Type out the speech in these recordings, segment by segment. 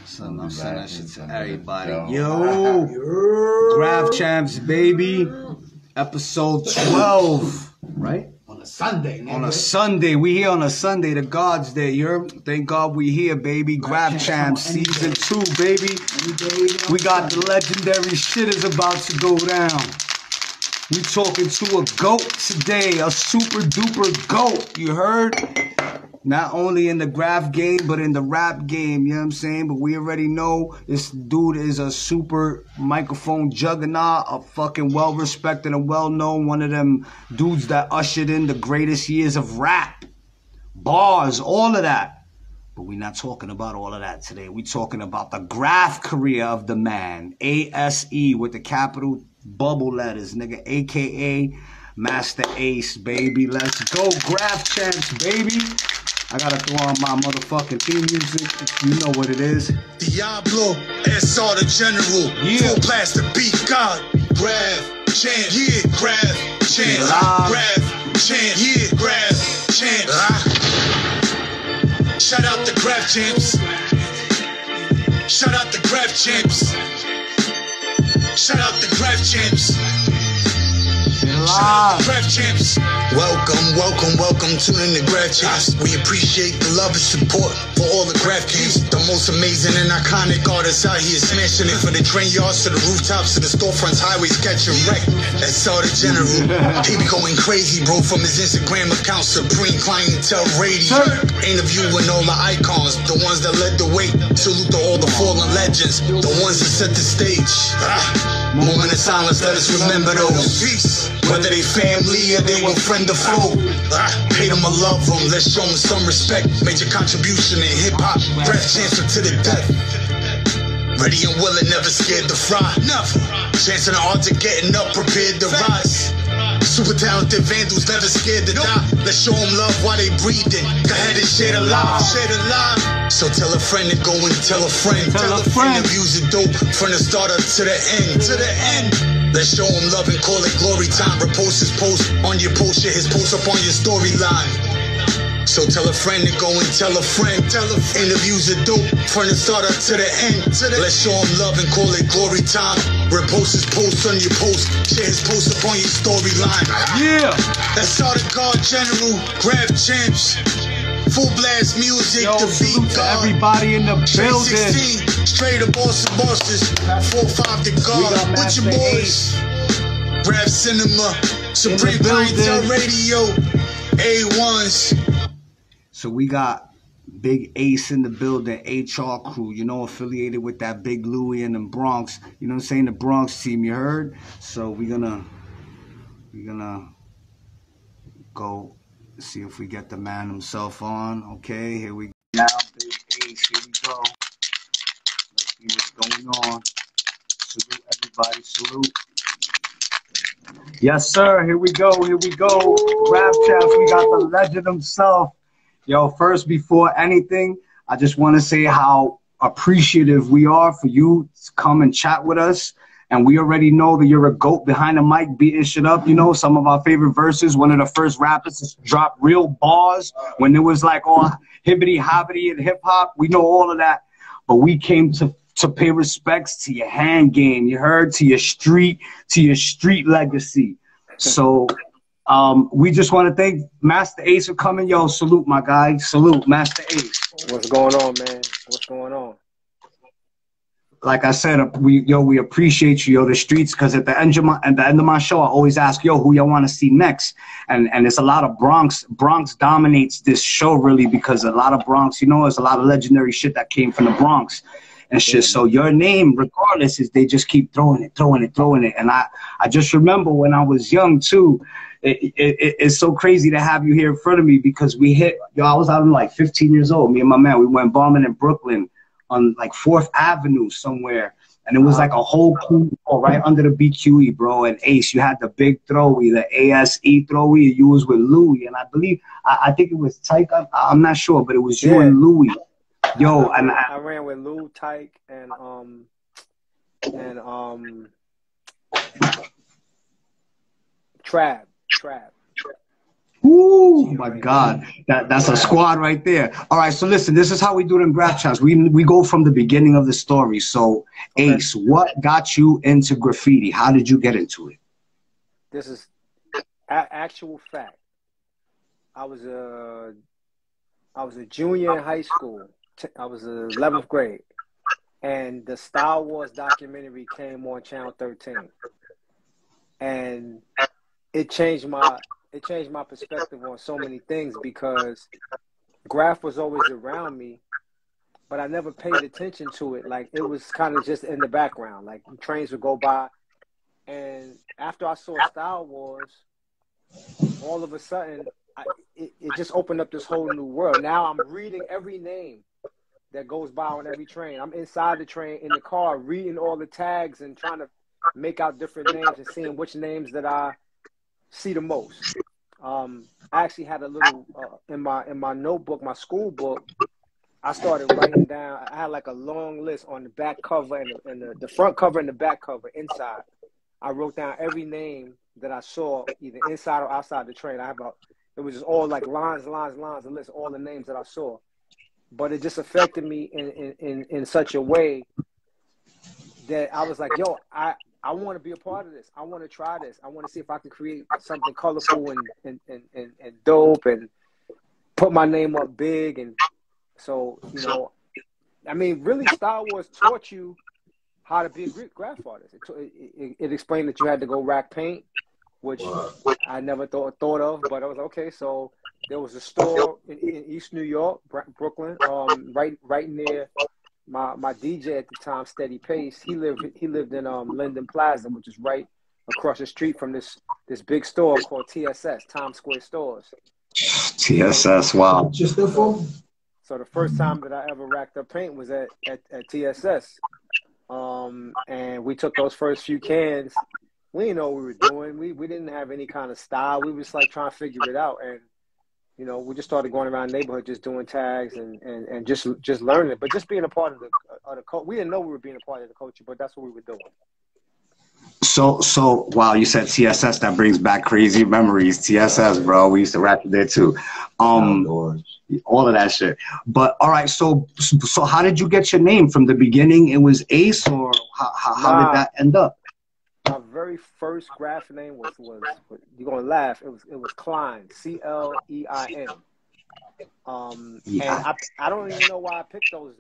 So I'm sending that shit to everybody. Yo, Graph Champs, baby. Episode 12, right? On a Sunday, nigga. On a Sunday. We here on a Sunday, the God's Day. Thank God we here, baby. Graph Champs, season 2, baby. We got the legendary shit is about to go down. We talking to a GOAT today, a super duper GOAT, you heard? Not only in the graph game, but in the rap game, you know what I'm saying? But we already know this dude is a super microphone juggernaut, a fucking well-respected and well-known, one of them dudes that ushered in the greatest years of rap. Bars, all of that. But we're not talking about all of that today. We're talking about the graph career of the man, ASE with the capital bubble letters, nigga, A.K.A. Master Ace, baby. Let's go, Graph Champs, baby. I gotta throw on my motherfucking theme music. You know what it is. Diablo, S.R. the General. Yeah. Full blast the beat, God. Graph Champs, yeah. Graph Champs, Graph Champs, yeah. Graph Champs. Shout out the Graph Champs. Shout out the Graph Champs. Shout out the Graph Champs. Graph Champs. Welcome, tune in to Graph Champs. We appreciate the love and support for all the Graph Champs. The most amazing and iconic artists out here smashing it, from the train yards to the rooftops to the storefronts, highways catching wreck. That's all the General. He be going crazy, bro, from his Instagram account, Supreme Clientele Radio. Interviewing all the icons, the ones that led the way. Salute to all the fallen legends, the ones that set the stage. Moment of silence, let us remember those. Peace. Whether they family or they were friend or foe. Hate them or love them, let's show them some respect. Major contribution in hip-hop, Graph Champs to the death. Ready and willing, never scared to fry. Never. Chancing the odds of getting up, prepared to rise. Super talented vandals, never scared to die. Let's show them love while they breathing. Go ahead and share the live, share the live. So tell a friend to go and tell a friend. Tell a friend. Interviews are dope, from the start up to the end. To the end. Let's show him love and call it glory time. Repost his post on your post, share his post up on your storyline. So tell a friend to go and tell a friend. Interviews are dope, from the start up to the end. Let's show him love and call it glory time. Repost his post on your post, share his post up on your storyline. Yeah. That's all the God General, Graph Champs. Full blast music, Yo, the salute beat to God. everybody in the building. 16, straight up Boston bosses. 4-5 the God. With your boys. Graph Cinema, Supreme Clientele Radio, A1s. So we got Big Ace in the building, HR crew, you know, affiliated with that Big Louie in the Bronx. You know what I'm saying? The Bronx team, you heard? So we're gonna go see if we get the man himself on. Okay, here we go. Now, Big Ace, here we go. Let's see what's going on. Salute everybody, salute. Yes, sir. Here we go. Here we go. Graph Champs, we got the legend himself. Yo, first, before anything, I just want to say how appreciative we are for you to come and chat with us. And we already know that you're a GOAT behind the mic, beating shit up. You know, some of our favorite verses, one of the first rappers to drop real bars when it was like all hibbity-hobbity and hip-hop. We know all of that. But we came to pay respects to your hand game, you heard, to your street legacy. So we just want to thank Master Ace for coming. Yo, salute, my guy. Salute, Master Ace. What's going on, man? What's going on? Like I said, we appreciate you, yo, the streets, because at the end of my show, I always ask, yo, who y'all want to see next? And it's a lot of Bronx. Bronx dominates this show, really, because a lot of Bronx, you know, there's a lot of legendary shit that came from the Bronx and shit. So your name, regardless, is they just keep throwing it. And I just remember when I was young, too, it's so crazy to have you here in front of me, because I was out like 15 years old. Me and my man, we went bombing in Brooklyn on like 4th Avenue somewhere. And it was like a whole crew right under the BQE, bro. And Ace, you had the big throwy, the ASE throwy. You was with Louie. And I believe, I think it was Tyke. I'm not sure, but it was you and Louie. Yo, and I ran with Lou, Tyke, and Trap. Ooh, my God. That's a squad right there. All right, so listen, this is how we do it in grab chats. We go from the beginning of the story. So, Okay. Ace, what got you into graffiti? How did you get into it? This is actual fact. I was a I was a junior in high school. I was in 11th grade, and the Star Wars documentary came on Channel 13, and it changed my it changed my perspective on so many things because graph was always around me, but I never paid attention to it. Like it was kind of just in the background. Like trains would go by, and after I saw Star Wars, all of a sudden, it just opened up this whole new world. Now I'm reading every name that goes by on every train. I'm inside the train in the car reading all the tags and trying to make out different names and seeing which names that I see the most. I actually had a little in my notebook, my school book. I started writing down. I had like a long list on the back cover and the front cover and the back cover inside. I wrote down every name that I saw either inside or outside the train. It was just all like lines, a list of all the names that I saw. But it just affected me in such a way that I was like, yo, I want to be a part of this. I want to try this. I want to see if I can create something colorful and dope and put my name up big. And so, I mean, really, Star Wars taught you how to be a graph artist. It explained that you had to go rack paint, which I never thought of. But I was like, okay, so there was a store in East New York, Brooklyn, right near my DJ at the time, Steady Pace. He lived in Linden Plaza, which is right across the street from this big store called TSS, Times Square Stores. TSS, wow. So the first time that I ever racked up paint was at TSS. And we took those first few cans. We didn't know what we were doing. We didn't have any kind of style. We was like trying to figure it out. And, we just started going around the neighborhood, just doing tags and just learning it, but just being a part of the culture. We didn't know we were being a part of the culture, but that's what we were doing. So wow, you said TSS, that brings back crazy memories. TSS, bro. We used to rap there too. All of that shit. But all right, so how did you get your name from the beginning? It was Ace, or how did that end up? My very first graph name was you're gonna laugh. It was Klein, Clein. And I don't even know why I picked those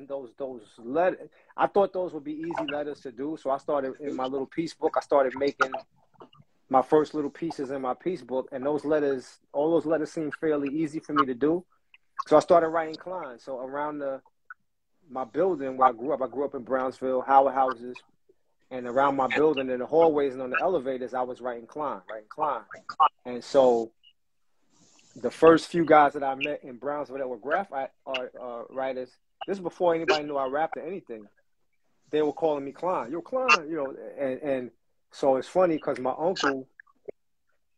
letters. I thought those would be easy letters to do, so I started in my little piece book. I started making my first little pieces in my piece book, and all those letters seemed fairly easy for me to do. So I started writing Klein. So around my building where I grew up in Brownsville, Howard houses. And around my building, in the hallways and on the elevators, I was writing Klein. And so the first few guys that I met in Brownsville that were graph writers, this is before anybody knew I rapped or anything. They were calling me Klein. Yo, Klein, and so it's funny because my uncle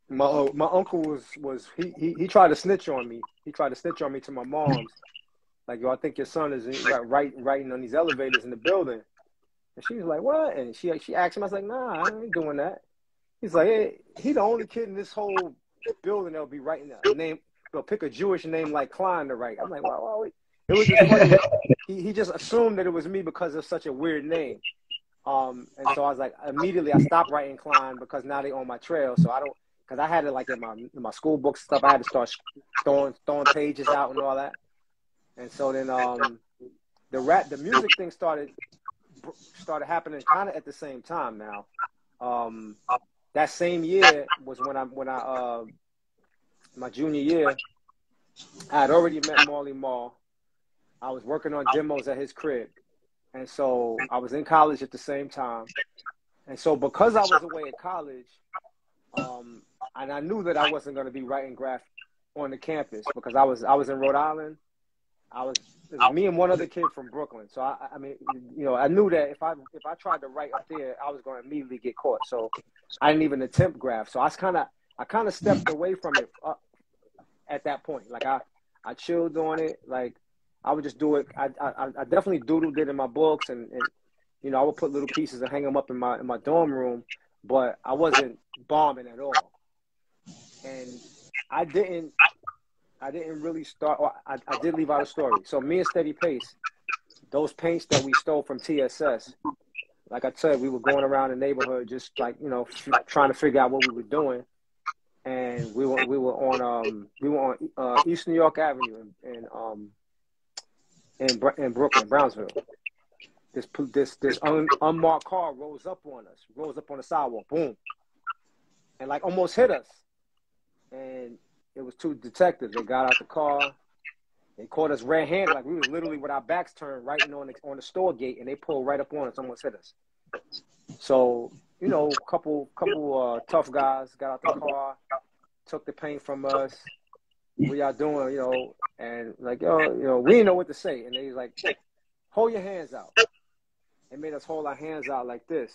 was he tried to snitch on me. He tried to snitch on me to my mom's. Like, yo, I think your son is writing on these elevators in the building. And she was like, what? And she asked him, I was like, nah, I ain't doing that. He's like, hey, he the only kid in this whole building that'll be writing a name, they'll pick a Jewish name like Klein to write. I'm like, wow. It was just funny. He just assumed that it was me because of such a weird name. And so I was like, immediately I stopped writing Klein because now they on my trail. So because I had it like in my school books stuff. I had to start throwing pages out and all that. And so then the music thing started happening kind of at the same time. Now that same year was when I my junior year, I had already met Marley Marl. I was working on demos at his crib, and so I was in college at the same time. And so because I was away at college, and I knew that I wasn't going to be writing graph on the campus because I was in Rhode Island. It was me and one other kid from Brooklyn. So I mean, I knew that if I tried to write up there, I was going to immediately get caught. So I didn't even attempt graph. So I kind of stepped away from it at that point. Like I chilled on it. Like I would just do it. I definitely doodled it in my books, and I would put little pieces and hang them up in my dorm room. But I wasn't bombing at all. And I didn't really start. Or I did leave out a story. So me and Steady Pace, those paints that we stole from TSS. Like I said, we were going around the neighborhood, just like, you know, trying to figure out what we were doing. And we were on East New York Avenue in Brooklyn, Brownsville. This unmarked car rose up on the sidewalk, boom, and like almost hit us. And it was two detectives. They got out the car. They caught us red-handed, like we was literally with our backs turned, right on the store gate, and they pulled right up on us, almost hit us. So, you know, couple tough guys got out the car, took the paint from us. What y'all doing, you know? And like, yo, you know, we didn't know what to say. And they was like, hold your hands out. They made us hold our hands out like this.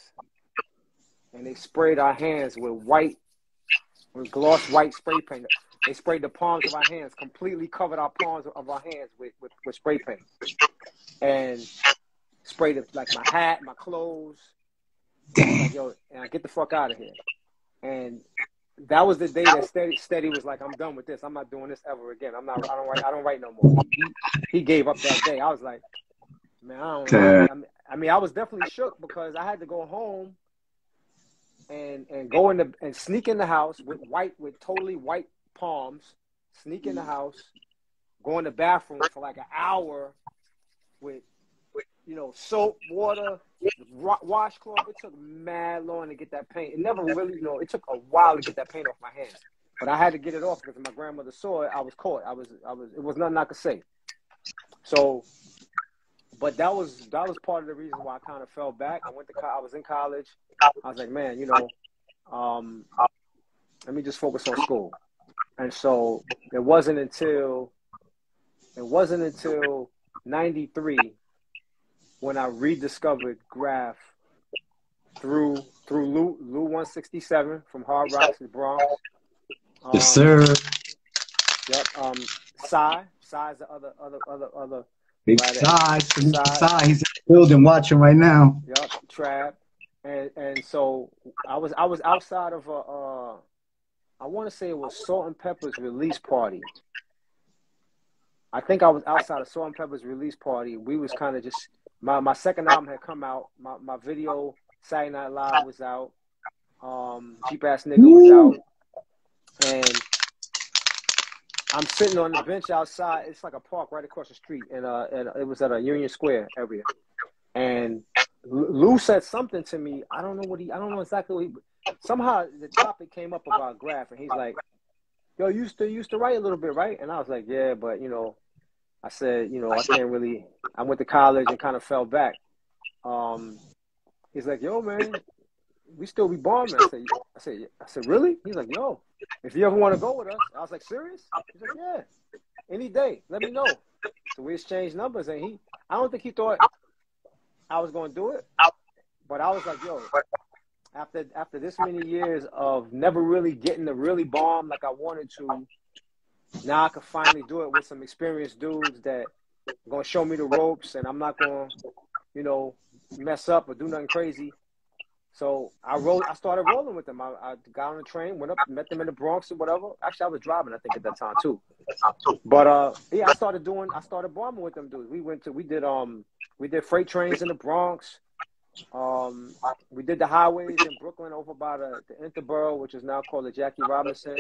And they sprayed our hands with gloss white spray paint. They sprayed the palms of our hands, completely covered our palms of our hands with spray paint. And sprayed it, like my hat, my clothes. Like, yo, and I get the fuck out of here. And that was the day that Steady was like, I'm done with this. I'm not doing this ever again. I don't write no more. He gave up that day. I was like, man, I don't know. I mean, I was definitely shook because I had to go home and go in and sneak in the house with totally white palms, sneak in the house, go in the bathroom for like an hour with you know, soap, water, washcloth. It took mad long to get that paint. It never really, you know, it took a while to get that paint off my hands. But I had to get it off because if my grandmother saw it, I was caught. It was nothing I could say. So, but that was part of the reason why I kind of fell back. I was in college. I was like, man, you know, let me just focus on school. And so it wasn't until 93 when I rediscovered graph through Lou 167 from Hard Rocks in the Bronx. Yes, sir. Yep. Psy's the other Big Psy. He's in the building watching right now. Yep. Trap. And so I was outside of I want to say it was Salt and Pepper's release party. I think I was outside of Salt and Pepper's release party. We was kind of just my second album had come out. My video Saturday Night Live was out. Cheap Ass Nigga was out. And I'm sitting on the bench outside. It's like a park right across the street, and it was at a Union Square area. And Lou said something to me. I don't know exactly what somehow the topic came up about graph, and he's like, "Yo, you used to write a little bit, right?" And I was like, "Yeah, but you know," I said, "You know, I can't really." I went to college and kind of fell back. He's like, "Yo, man, we still be bombing." I said, "Really?" He's like, "Yo, if you ever want to go with us." I was like, "Serious?" He's like, "Yeah, any day. Let me know." So we exchanged numbers, and I don't think he thought I was going to do it, but I was like, "Yo." After this many years of never really getting to really bomb like I wanted to, now I can finally do it with some experienced dudes that are going to show me the ropes, and I'm not going to, you know, mess up or do nothing crazy. So I started rolling with them. I got on the train, went up, met them in the Bronx or whatever. Actually, I was driving, I think, at that time too. But yeah, I started bombing with them dudes. We did freight trains in the Bronx. We did the highways in Brooklyn over by the Interborough, which is now called the Jackie Robinson.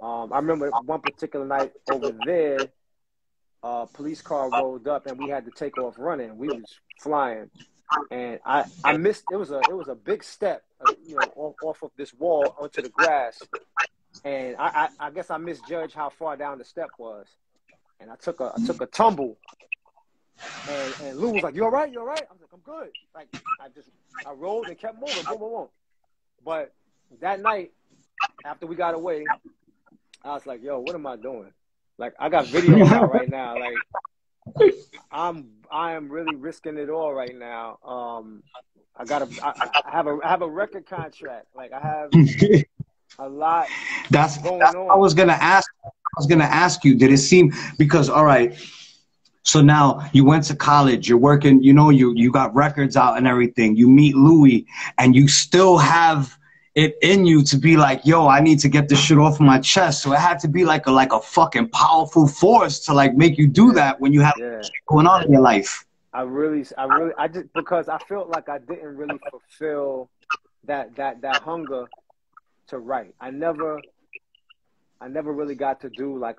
I remember one particular night over there, a police car rolled up and we had to take off running. We was flying, and I missed. It was a big step, you know, off of this wall onto the grass, and I guess I misjudged how far down the step was, and I took a tumble. And Lou was like, "You all right? You all right?" I was like, "I'm good." Like I rolled and kept moving, boom, boom, boom. But that night, after we got away, I was like, "Yo, what am I doing?" Like I got videos out right now. Like I am really risking it all right now. I have a record contract. Like I have a lot going on. I was gonna ask you, did it seem, because all right. So now you went to college, you're working, you know, you got records out and everything. You meet Louis and you still have it in you to be like, yo, I need to get this shit off my chest. So it had to be like a fucking powerful force to like make you do that when you have shit going on in your life. I just, because I felt like I didn't really fulfill that hunger to write. I never really got to do like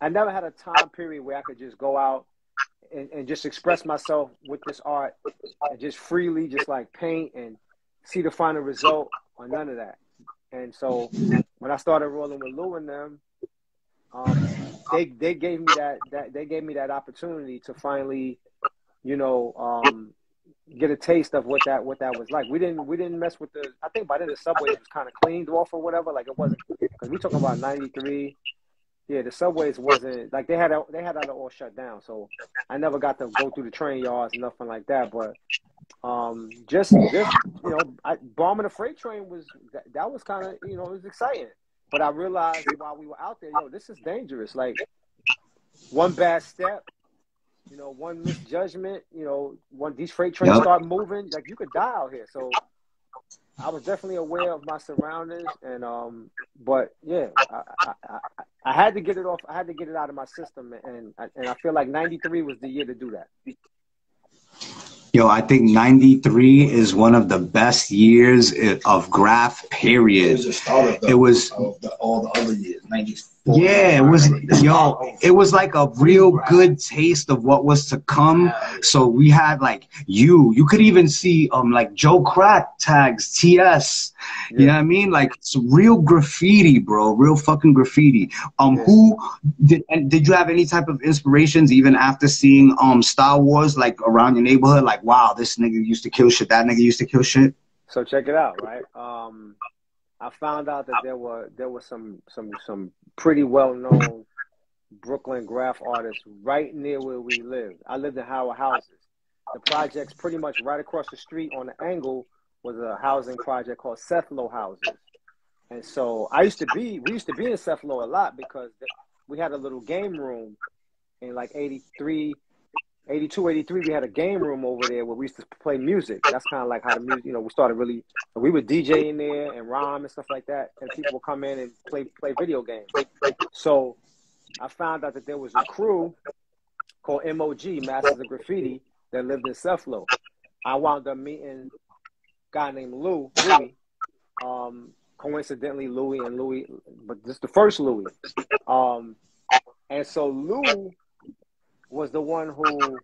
I never had a time period where I could just go out and just express myself with this art and just freely just like paint and see the final result or none of that. And so when I started rolling with Lou and them, they gave me that opportunity to finally, you know, get a taste of what that was like. We didn't mess with I think by then the subways was kind of cleaned off or whatever. Like it wasn't, because we talking about 93. Yeah, the subways wasn't like they had it all shut down. So I never got to go through the train yards, nothing like that. But just you know, bombing a freight train was that was kind of, you know, it was exciting. But I realized while we were out there, yo, this is dangerous. Like one bad step, you know, one misjudgment, you know, when these freight trains start moving, like you could die out here. So I was definitely aware of my surroundings, and but yeah, I had to get it off. I had to get it out of my system, and I feel like 93 was the year to do that. Yo, I think 93 is one of the best years of graph, period. It was the start of all the other years, 94. Yeah, it was, yo, it was like a real good taste of what was to come. So we had like you could even see like Joe Crack tags, TS, you know what I mean? Like it's real graffiti, bro, real fucking graffiti. Who did you have any type of inspirations even after seeing Star Wars, like around your neighborhood? Like, wow, this nigga used to kill shit, that nigga used to kill shit. So check it out, right? I found out that there were some pretty well known Brooklyn graph artists right near where we lived. I lived in Howard Houses. The project's pretty much right across the street on the angle was a housing project called Sethlo Houses. And so we used to be in Sethlo a lot because we had a little game room in like 82, 83, we had a game room over there where we used to play music. That's kind of like how the music, you know, we started really, we would DJ in there and rhyme and stuff like that. And people would come in and play video games. So I found out that there was a crew called MOG, Masters of Graffiti, that lived in Sethlo. I wound up meeting a guy named Louis. Coincidentally, Louis, but this is the first Louis. And so Lou was the one who,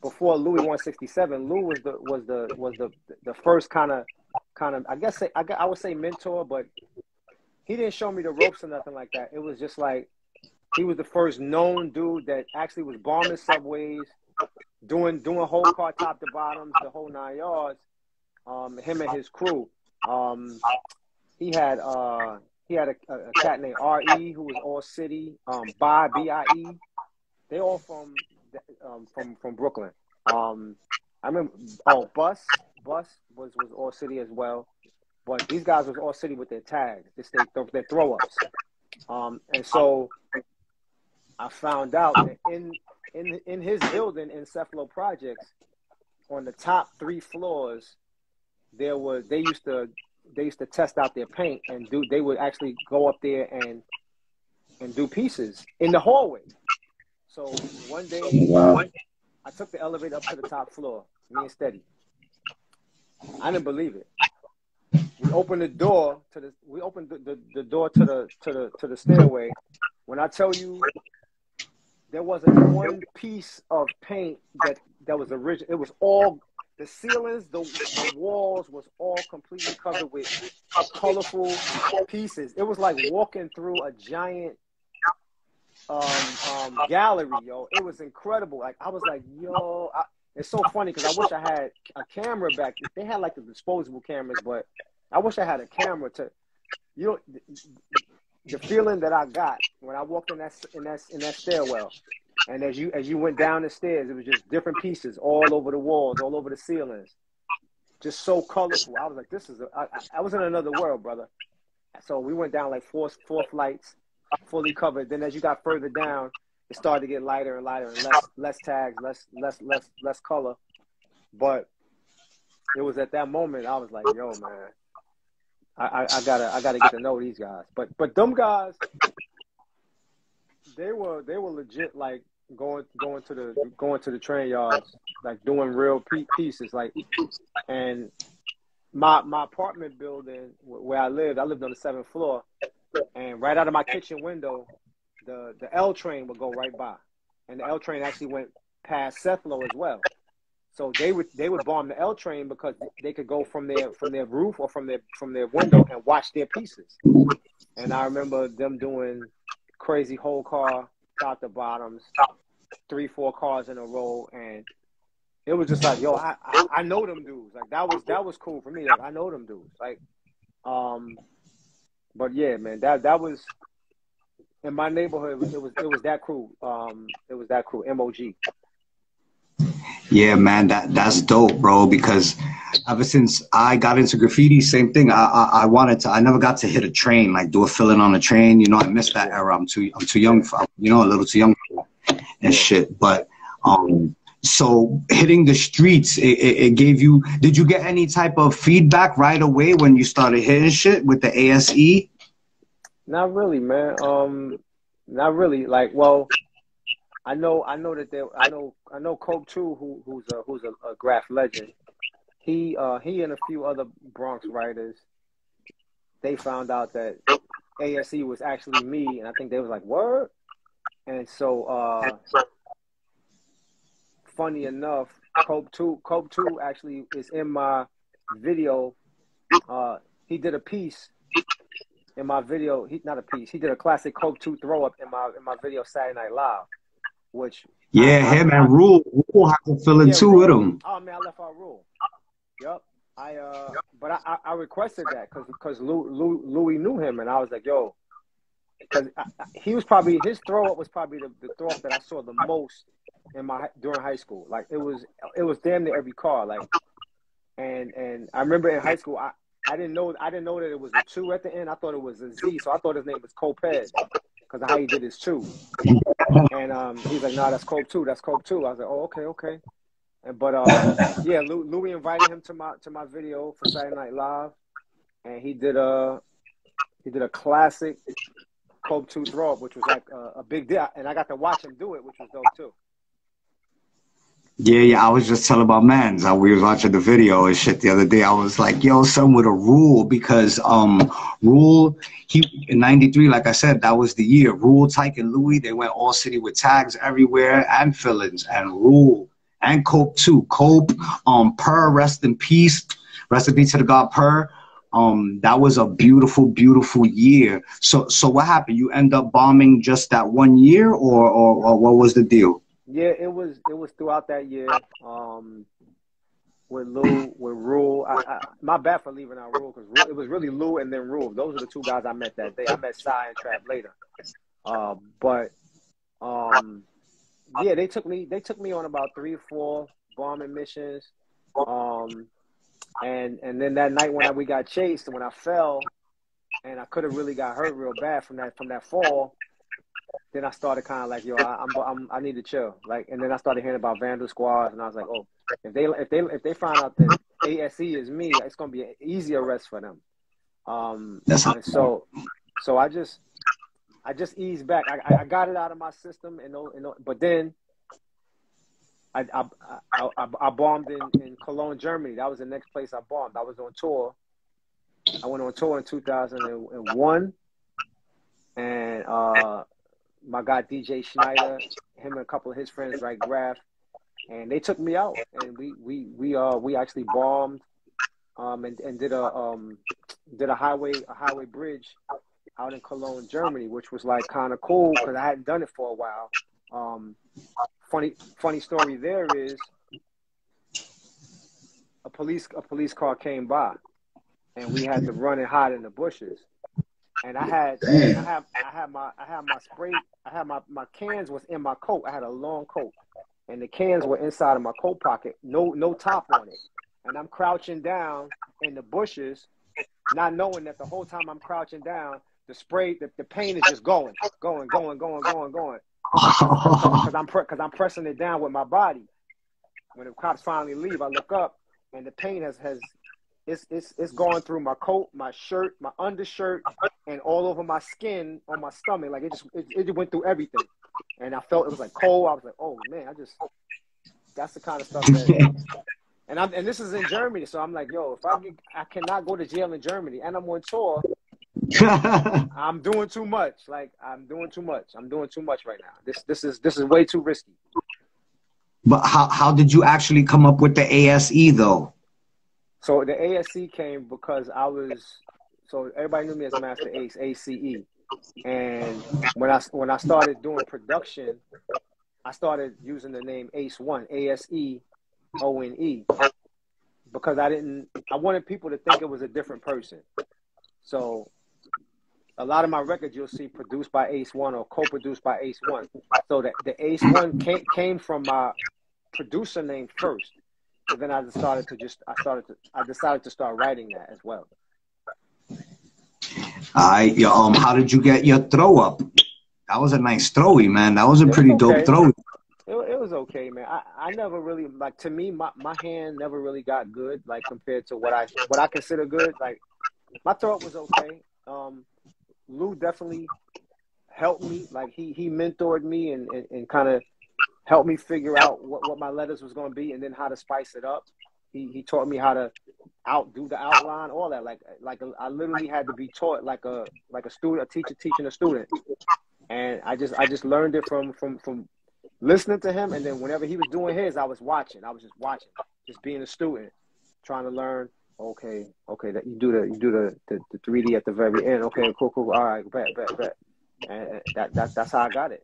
before Louis 167, Lou was the first kind of I would say mentor, but he didn't show me the ropes or nothing like that. It was just like he was the first known dude that actually was bombing subways, doing whole car top to bottoms, the whole 9 yards. Him and his crew. He had a cat named R.E. who was all city. B.I.E. They all from Brooklyn. I remember. Bus was all city as well, but these guys was all city with their tags, their throw ups. And so I found out that in his building in Sethlo Projects, on the top 3 floors, they used to test out their paint and they would actually go up there and do pieces in the hallway. So one day, I took the elevator up to the top floor, me and Steady. I didn't believe it. We opened the door to the door to the stairway. When I tell you, there wasn't one piece of paint that was original. It was all the ceilings, the walls was all completely covered with colorful pieces. It was like walking through a giant gallery, yo. It was incredible. Like I was like, yo, it's so funny because I wish I had a camera back. They had like the disposable cameras, but I wish I had a camera to, you know, the feeling that I got when I walked in that stairwell, and as you went down the stairs, it was just different pieces all over the walls, all over the ceilings, just so colorful. I was like, this is I was in another world, brother. So we went down like four flights, fully covered. Then as you got further down, it started to get lighter and lighter and less tags, less color. But it was at that moment I was like, yo, man, I gotta get to know these guys. But them guys, they were legit, like going to the train yards, like doing real pieces, like. And my apartment building where I lived on the 7th floor, and right out of my kitchen window, the L train would go right by, and the L train actually went past Sethlo as well. So they would bomb the L train because they could go from their roof or from their window and watch their pieces. And I remember them doing crazy whole car top to bottoms, 3-4 cars in a row, and it was just like, yo, I know them dudes. Like that was cool for me. Like I know them dudes. Like, but yeah, man, that was in my neighborhood. It was that crew. It was that crew. MOG. Yeah, man, that's dope, bro. Because ever since I got into graffiti, same thing. I wanted to. I never got to hit a train, like do a fill-in on a train. You know, I missed that era. I'm too young for, you know, a little too young for that and shit. But so hitting the streets, it gave you. Did you get any type of feedback right away when you started hitting shit with the ASE? Not really, man. Not really. Like, well, I know that I know Cope too, who's a graph legend. He and a few other Bronx writers, they found out that ASE was actually me, and I think they was like, "Word?" And so, funny enough, Cope 2 actually is in my video. He did a piece in my video. He did a classic Cope 2 throw up in my video Saturday Night Live, which him and Rule have to fill in too with him. Oh man, I left out Rule. Yep. But I requested that because Louis knew him, and I was like, yo, because he was probably, his throw up was probably the throw up that I saw the most during high school. Like it was damn near every car. Like, and I remember in high school, I didn't know that it was a 2 at the end. I thought it was a Z, so I thought his name was Copez because of how he did his 2. And he's like, nah, that's Cope 2. That's Cope 2. I was like, oh, okay. But yeah, Louis invited him to my video for Saturday Night Live, and he did a classic Cope 2 throw up, which was like a big deal, and I got to watch him do it, which was dope too. Yeah. I was just telling my mans how we was watching the video and shit the other day. I was like, yo, son with a Rule, because Rule, he in '93, like I said, that was the year. Rule, Tyke, and Louis, they went all city with tags everywhere and fill-ins, and Rule and Cope too. Cope, Per, rest in peace to the God Per. That was a beautiful, beautiful year. So what happened? You end up bombing just that one year, or what was the deal? Yeah, it was throughout that year. With Rule. My bad for leaving out Rule, because it was really Lou and then Rule. Those are the 2 guys I met that day. I met Sai and Trap later. Yeah, they took me on about 3 or 4 bombing missions. And then that night when we got chased, and when I fell, and I could have really got hurt real bad from that fall. Then I started kind of like, yo, I need to chill. Like, and then I started hearing about Vandal Squads, and I was like, oh, if they find out that ASE is me, it's gonna be an easy arrest for them. And so I just eased back. I got it out of my system, but then I bombed in Cologne, Germany. That was the next place I bombed. I was on tour. I went on tour in 2001, and my guy DJ Schneider, him and a couple of his friends write graph, and they took me out, and we actually bombed and did a highway bridge out in Cologne, Germany, which was like kind of cool because I hadn't done it for a while. Funny story there is a police car came by, and we had to run and hide in the bushes. And I had my spray. My cans was in my coat. I had a long coat, and the cans were inside of my coat pocket. No top on it. And I'm crouching down in the bushes, not knowing that the whole time I'm crouching down, the spray, the paint is just going. Because I'm pressing it down with my body. When the cops finally leave, I look up, and the paint it's gone through my coat, my shirt, my undershirt, and all over my skin on my stomach. Like it just went through everything, and I felt it was like cold. I was like, oh man, that's the kind of stuff that. And this is in Germany, so I'm like, yo, if I cannot go to jail in Germany, and I'm on tour. I'm doing too much. Like I'm doing too much. I'm doing too much right now. This is way too risky. But how did you actually come up with the ASE though? So the ASE came because so everybody knew me as Master Ace, ACE. And when I started doing production, I started using the name Ace One, ASEONE, because I wanted people to think it was a different person. So a lot of my records you'll see produced by Ace One or co-produced by Ace One. So that the Ace One came from my producer name first. So then I decided to start writing that as well. How did you get your throw up? That was a nice throwy, man. That was a pretty dope throwy. It was okay, man. I never really, like, to me, my hand never really got good, like, compared to what I consider good. Like, my throat was okay. Lou definitely helped me. Like, he mentored me and kind of helped me figure out what my letters was going to be and then how to spice it up. He taught me how to outdo the outline, all that. Like I literally had to be taught like a student, a teacher teaching a student. And I just learned it from listening to him. And then whenever he was doing his, I was just watching, just being a student, trying to learn. Okay, that you do the 3D at the very end. Okay, cool. All right, bet. And that's how I got it.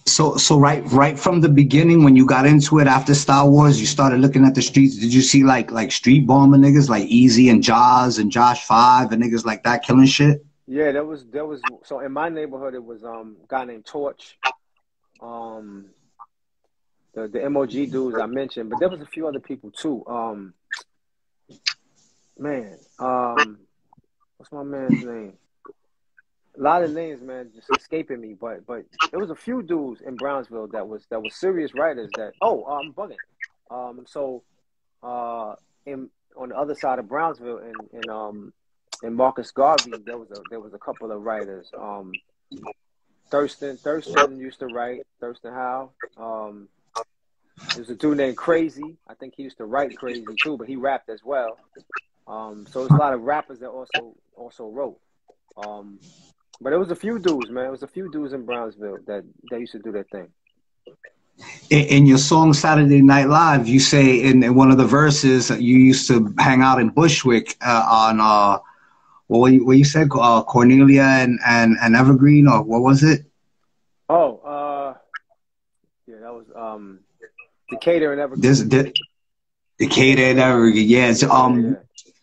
So right from the beginning, when you got into it after Star Wars, you started looking at the streets. Did you see like street bombing niggas like Easy and Jaws and Josh 5 and niggas like that killing shit? Yeah, there was. So in my neighborhood, it was a guy named Torch, the MOG dudes I mentioned, but there was a few other people too. What's my man's name? A lot of names, man, just escaping me. But there was a few dudes in Brownsville that was serious writers. I'm bugging. On the other side of Brownsville, in Marcus Garvey, there was a couple of writers. Thurston used to write. Thurston Howe. There's a dude named Crazy. I think he used to write Crazy too, but he rapped as well. So there's a lot of rappers that also wrote. But it was a few dudes, man. It was a few dudes in Brownsville that used to do that thing. In your song Saturday Night Live, you say in one of the verses you used to hang out in Bushwick on what you said, Cornelia and Evergreen, or what was it? Yeah, that was Decatur and Evergreen. Decatur and Evergreen, yeah.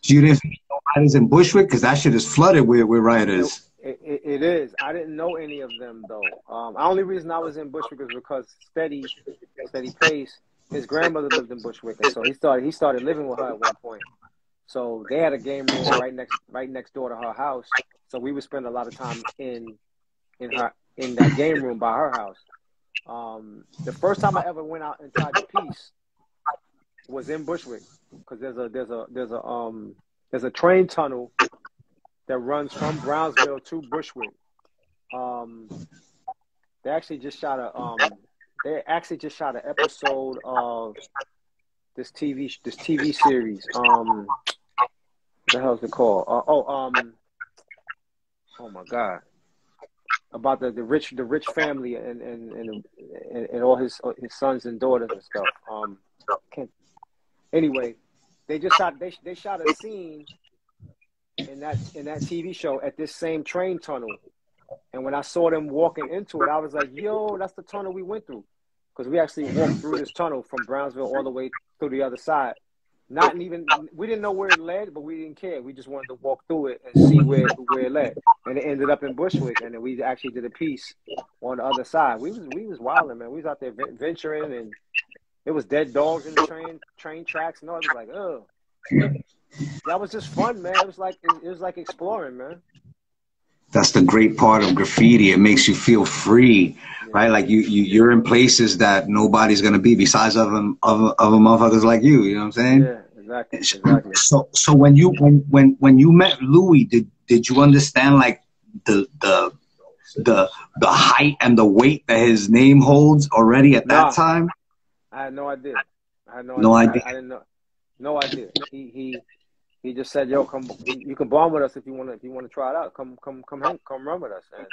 You didn't know writers in Bushwick? Because that shit is flooded with writers. It is. I didn't know any of them though. The only reason I was in Bushwick was because Steady Pace, his grandmother lived in Bushwick, and so he started living with her at one point. So they had a game room right next door to her house. So we would spend a lot of time in that game room by her house. The first time I ever went out and tried the piece was in Bushwick, because there's a train tunnel that runs from Brownsville to Bushwick. They actually just shot an episode of this TV series. What the hell is it called? Oh my God. About the rich family and all his sons and daughters and stuff. Anyway, they shot a scene in that TV show at this same train tunnel, and when I saw them walking into it, I was like, "Yo, that's the tunnel we went through," because we actually walked through this tunnel from Brownsville all the way through the other side. We didn't know where it led, but we didn't care. We just wanted to walk through it and see where it led, and it ended up in Bushwick, and then we actually did a piece on the other side. We was wilding, man. We was out there venturing, and it was dead dogs in the train tracks, and all. It was like, ugh. That was just fun, man. It was like exploring, man. That's the great part of graffiti. It makes you feel free, right? Like you're in places that nobody's gonna be besides of them of a motherfuckers like you. You know what I'm saying? Yeah, exactly. So when you met Louis, did you understand like the the the height and the weight that his name holds already at that Nah, time? I had no idea. I had no No idea. idea. I didn't know. No idea. He just said, "Yo, come. You can bomb with us if you want to. If you want to try it out, come run with us." And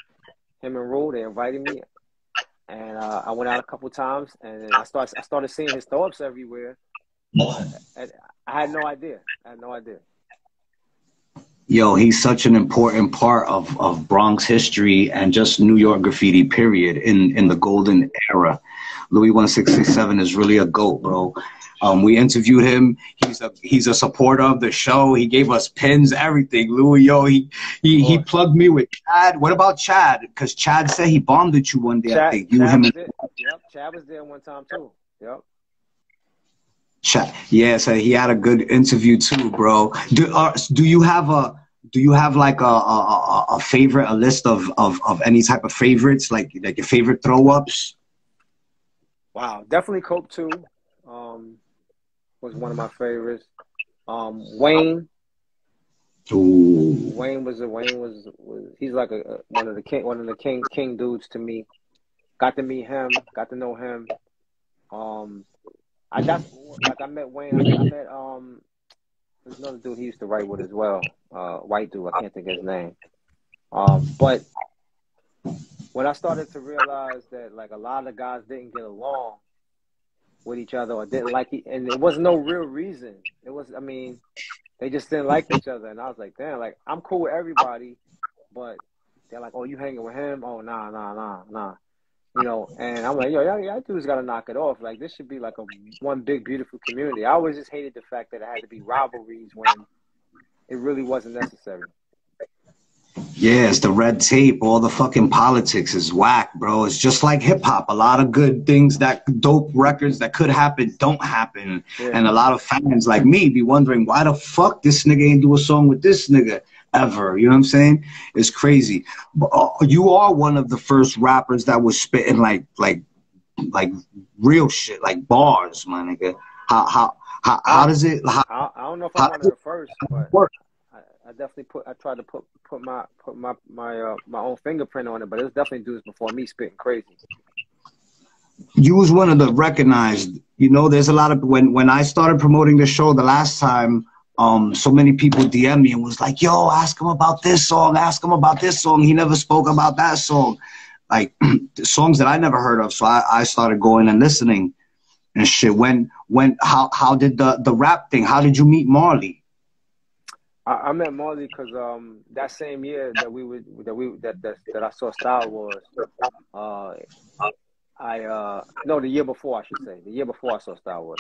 him and Rule, they invited me, and I went out a couple times, and then I started seeing his throw ups everywhere. And I had no idea. Yo, he's such an important part of Bronx history and just New York graffiti, period, in the golden era. Louis 167 is really a GOAT, bro. We interviewed him. He's a supporter of the show. He gave us pins, everything. Louis, yo, he plugged me with Chad. What about Chad? Because Chad said he bombed at you one day, I think. Chad was there one time too. Yep. Yeah, so he had a good interview too, bro. Do you have like a favorite, a list of any type of favorites, like your favorite throw ups? Wow, definitely Cope 2 was one of my favorites. Wayne. Ooh. Wayne was he's like one of the king dudes to me. Got to meet him, got to know him. I met Wayne. I met there's another dude he used to write with as well. White dude, I can't think of his name. But when I started to realize that like a lot of the guys didn't get along with each other or didn't like it, and there was no real reason. They just didn't like each other, and I was like, damn, like I'm cool with everybody, but they're like, oh, you hanging with him? Oh, nah. You know, and I'm like, yo, y'all dudes got to knock it off. Like, this should be like one big, beautiful community. I always just hated the fact that it had to be rivalries when it really wasn't necessary. Yeah, it's the red tape. All the fucking politics is whack, bro. It's just like hip hop. A lot of good things, dope records that could happen don't happen. Yeah. And a lot of fans like me be wondering why the fuck this nigga ain't do a song with this nigga ever. You know what I'm saying? It's crazy. But, you are one of the first rappers that was spitting like real shit, like bars, my nigga. How does it? I don't know if I'm one of the first, but I definitely tried to put my own fingerprint on it, but it was definitely dudes before me spitting crazy. You was one of the recognized. You know, there's a lot of when I started promoting the show the last time. So many people DM me and was like, "Yo, ask him about this song. Ask him about this song. He never spoke about that song." Like songs that I never heard of. So I started going and listening and shit. How did the rap thing? How did you meet Marley? I met Marley because that same year that I saw Star Wars, the year before, I should say, the year before I saw Star Wars,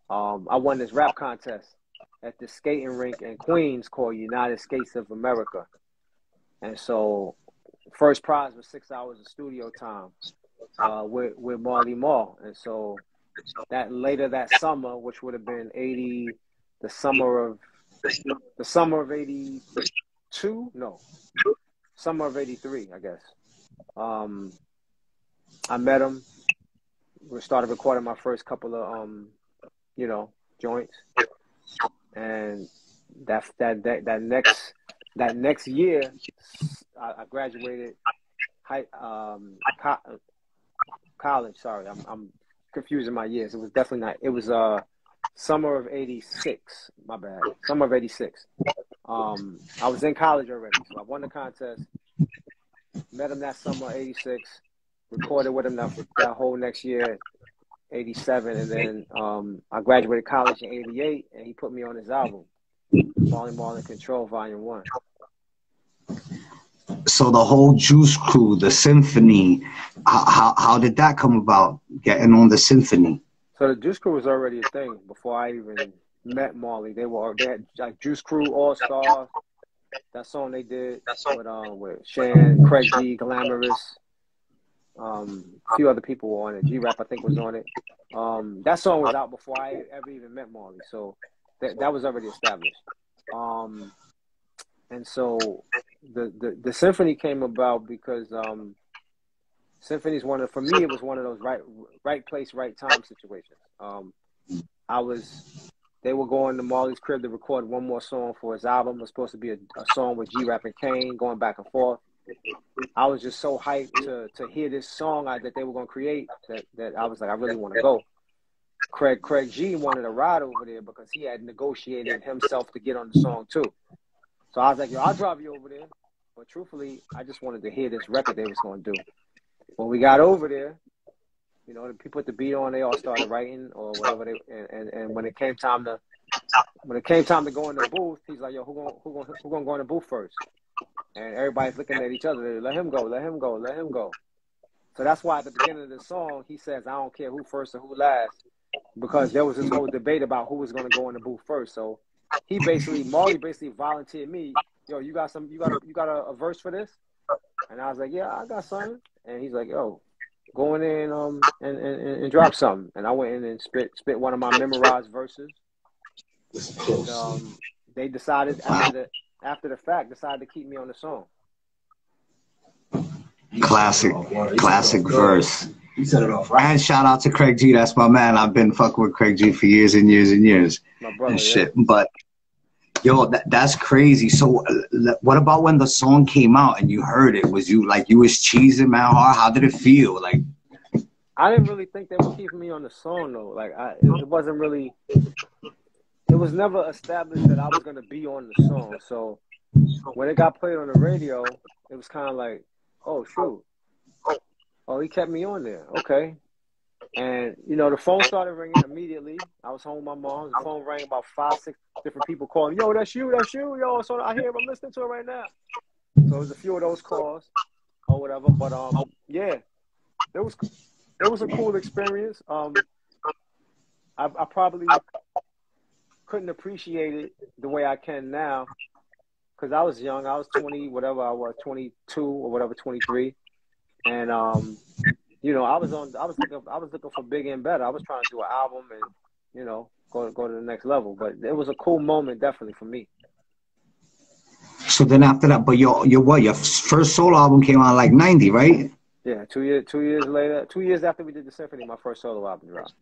I won this rap contest at this skating rink in Queens called United Skates of America, and so first prize was 6 hours of studio time with Marley Marl, and so that later that summer, which would have been the summer of 82? No. Summer of 83, I guess. I met him. We started recording my first couple of joints. And that next year I graduated college. Sorry, I'm confusing my years. It was definitely not. It was summer of 86. My bad. Summer of 86. I was in college already, so I won the contest. Met him that summer of 86. Recorded with him that whole next year, 87, and then I graduated college in 88, and he put me on his album, Marley Marl in Control, Volume 1. So the whole Juice Crew, the symphony, how did that come about, getting on the symphony? So the Juice Crew was already a thing before I even met Marley. They had like Juice Crew All Stars. That song they did with Shan, Craig G, Glamorous. A few other people were on it. G-Rap, I think, was on it. That song was out before I ever even met Marley, so that was already established. And so the symphony came about because symphony's for me it was one of those right place, right time situations. They were going to Marley's crib to record one more song for his album. It was supposed to be a song with G-Rap and Kane going back and forth. I was just so hyped to hear this song that they were going to create that I was like, I really want to go. Craig G wanted a ride over there because he had negotiated himself to get on the song too. So I was like, yo, I'll drive you over there. But truthfully, I just wanted to hear this record they was going to do. When we got over there, you know, the people put the beat on, they all started writing or whatever. And when it came time to go in the booth, he's like, yo, who gonna go in the booth first? And everybody's looking at each other. Let him go, let him go, let him go. So that's why at the beginning of the song, he says, I don't care who first or who last, because there was this whole debate about who was going to go in the booth first. So Marley basically volunteered me, yo, you got a verse for this? And I was like, yeah, I got something. And he's like, yo, go in there and drop something. And I went in and spit one of my memorized verses. And they decided after the fact, decided to keep me on the song. Classic verse. And shout out to Craig G. That's my man. I've been fucking with Craig G for years and years and years. My brother, and shit. Yeah. But yo, that's crazy. So what about when the song came out and you heard it? Was you like, you was cheesing, man, hard? How did it feel? Like, I didn't really think they were keeping me on the song though. Like it wasn't really, it was never established that I was going to be on the song. So when it got played on the radio, it was kind of like, oh, shoot. Oh, he kept me on there. Okay. And, you know, the phone started ringing immediately. I was home with my mom. The phone rang, about 5, 6 different people calling. Yo, that's you. Yo, so I hear him. I'm listening to it right now. So it was a few of those calls or whatever. But, yeah, it was a cool experience. I probably couldn't appreciate it the way I can now because I was young. I was 20, whatever I was, 22 or whatever, 23. And, you know, I was looking for bigger and better. I was trying to do an album and, you know, go to the next level. But it was a cool moment, definitely for me. So then after that, but your first solo album came out like 90, right? Yeah, 2 years later, 2 years after we did the symphony, my first solo album dropped.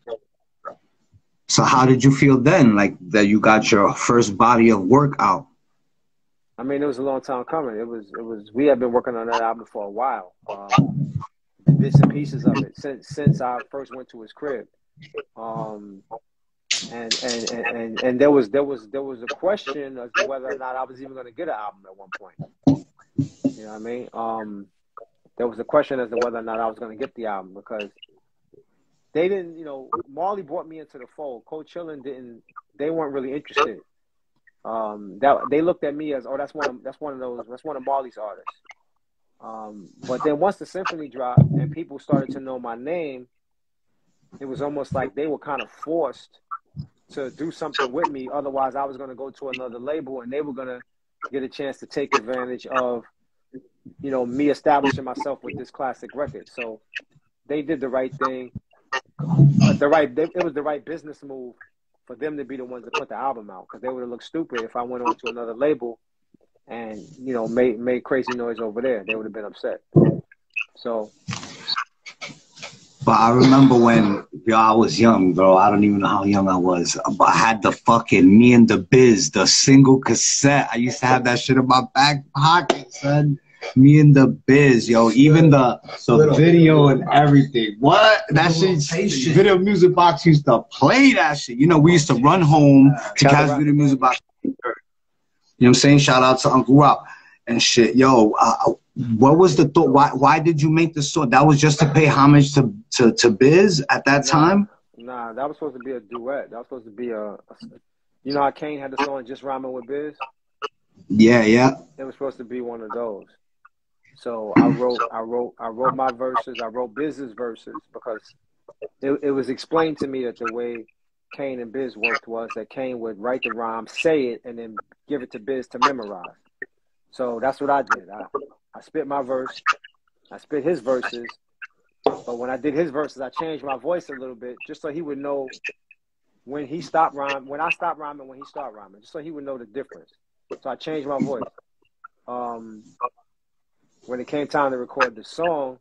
So how did you feel then, like that you got your first body of work out? I mean, it was a long time coming. It was. We had been working on that album for a while. Bits and pieces of it since I first went to his crib, and there was a question as to whether or not I was even going to get an album at one point. You know what I mean? There was a question as to whether or not I was going to get the album because they didn't. You know, Marley brought me into the fold. Coach Chillin didn't. They weren't really interested. That they looked at me as, oh, that's one of Marley's artists. But then once the symphony dropped and people started to know my name, it was almost like they were kind of forced to do something with me. Otherwise, I was going to go to another label and they were going to get a chance to take advantage of, you know, me establishing myself with this classic record. So they did the right thing. It was the right business move for them to be the ones to put the album out because they would have looked stupid if I went on to another label and, you know, made crazy noise over there. They would have been upset. So. But I remember when, I was young, bro. I don't even know how young I was. But I had the fucking Me and the Biz, the single cassette. I used to have that shit in my back pocket, son. Me and the Biz, yo. Even the video and everything. What? That shit, Video Music Box used to play that shit. You know, we used to run home to catch Video Music Box. You know what I'm saying? Shout out to Uncle Rob and shit. Yo, what was the thought? Why did you make the song? That was just to pay homage to Biz at that time? Nah, that was supposed to be a duet. That was supposed to be you know how Kane had the song Just Rhyming with Biz? Yeah. It was supposed to be one of those. So I wrote my verses. I wrote Biz's verses because it was explained to me that the way Kane and Biz worked was that Kane would write the rhyme, say it, and then give it to Biz to memorize. So that's what I did. I spit my verse. I spit his verses. But when I did his verses, I changed my voice a little bit just so he would know when he stopped rhyming, when I stopped rhyming, when he started rhyming, just so he would know the difference. So I changed my voice. um, when it came time to record the song,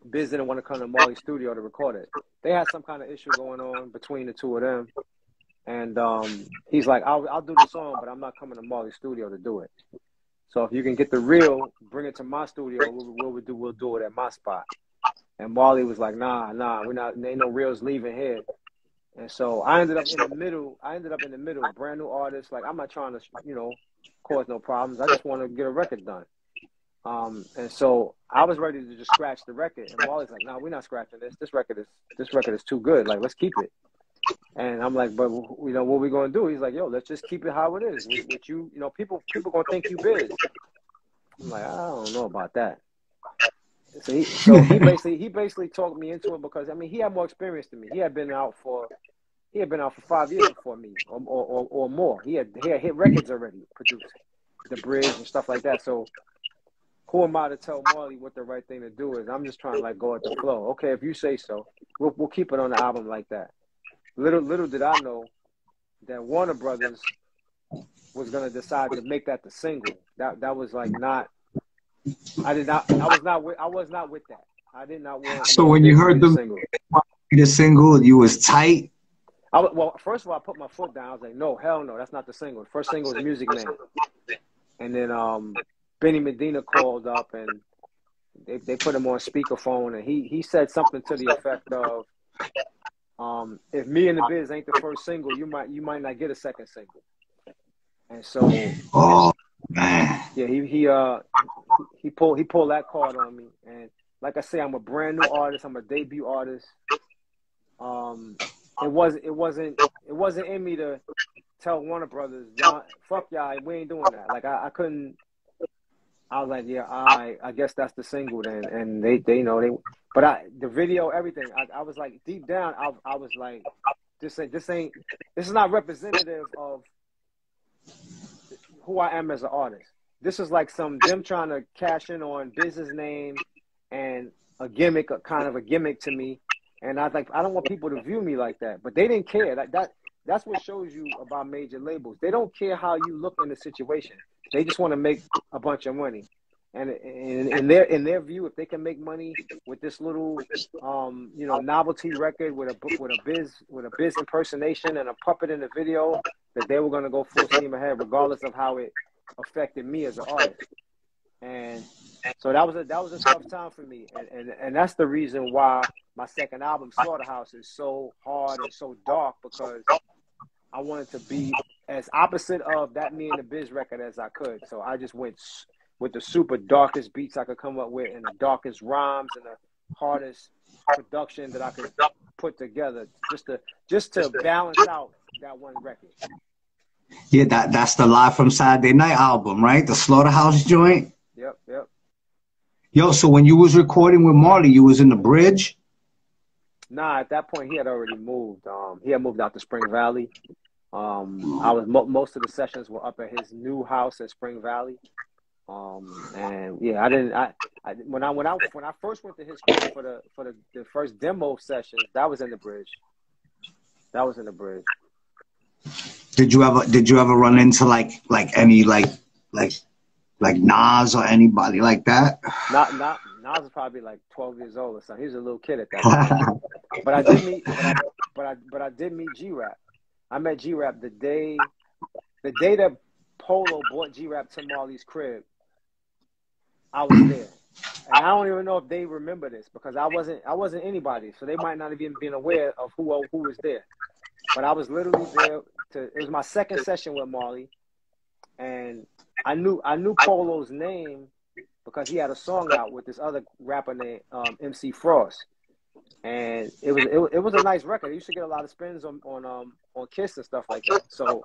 Biz didn't want to come to Marley's studio to record it. They had some kind of issue going on between the two of them. And he's like, I'll do the song, but I'm not coming to Marley's studio to do it. So if you can get the reel, bring it to my studio, we'll do it at my spot. And Marley was like, nah, we're not, ain't no reels leaving here. And so I ended up in the middle, brand new artist. Like, I'm not trying to, cause no problems. I just want to get a record done. And so I was ready to just scratch the record. And Marley's like, nah, we're not scratching this. This record is too good. Like, let's keep it. And I'm like, but what we gonna do? He's like, yo, let's just keep it how it is. With you, people gonna think you Biz. I'm like, I don't know about that. So he basically talked me into it because he had more experience than me. He had been out for 5 years before me or more. He had hit records already, produced The Bridge and stuff like that. So who am I to tell Marley what the right thing to do is? I'm just trying to like go with the flow. Okay, if you say so, we'll keep it on the album like that. Little did I know that Warner Brothers was gonna decide to make that the single. That was like not. I was not with that. I did not want. So when you heard the single, you was tight. Well, first of all, I put my foot down. I was like, no, hell no, that's not the single. The first single was Music Man. And then Benny Medina called up and they put him on speakerphone and he said something to the effect of, if Me and the Biz ain't the first single, you might not get a second single. And so, oh man, yeah, he pulled that card on me. And like I say, I'm a brand new artist. I'm a debut artist. It wasn't in me to tell Warner Brothers, fuck y'all, we ain't doing that. Like I couldn't. I was like, yeah, I guess that's the single then. And they but the video, everything, I was like, deep down, I was like, this is not representative of who I am as an artist. This is like them trying to cash in on business name and a gimmick, kind of a gimmick to me. And I was like, I don't want people to view me like that. But they didn't care. That's what shows you about major labels. They don't care how you look in the situation. They just want to make a bunch of money. And in their view, if they can make money with this little novelty record with a biz impersonation and a puppet in the video, that they were going to go full steam ahead regardless of how it affected me as an artist. And so that was a tough time for me. And that's the reason why my second album, Slaughterhouse, is so hard and so dark, because I wanted to be as opposite of that Me and the Biz record as I could. So I just went with the super darkest beats I could come up with and the darkest rhymes and the hardest production that I could put together just to balance out that one record. Yeah, that's the Live from Saturday Night album, right? The Slaughterhouse joint? Yep. Yo, so when you was recording with Marley, you was in the Bridge? Nah, at that point he had already moved. He had moved out to Spring Valley. Most of the sessions were up at his new house at Spring Valley. And yeah, when I first went to his crib for the first demo sessions, that was in the Bridge. Did you ever run into like any like Nas or anybody like that? Nas was probably like 12 years old or something. He was a little kid at that time. But I did meet G-Rap. I met G-Rap the day that Polo brought G-Rap to Marley's crib. I was there. And I don't even know if they remember this because I wasn't anybody, so they might not have even been aware of who was there. But I was literally there it was my second session with Marley, and I knew Polo's name because he had a song out with this other rapper named MC Frost, and it was a nice record. He used to get a lot of spins on Kiss and stuff like that. So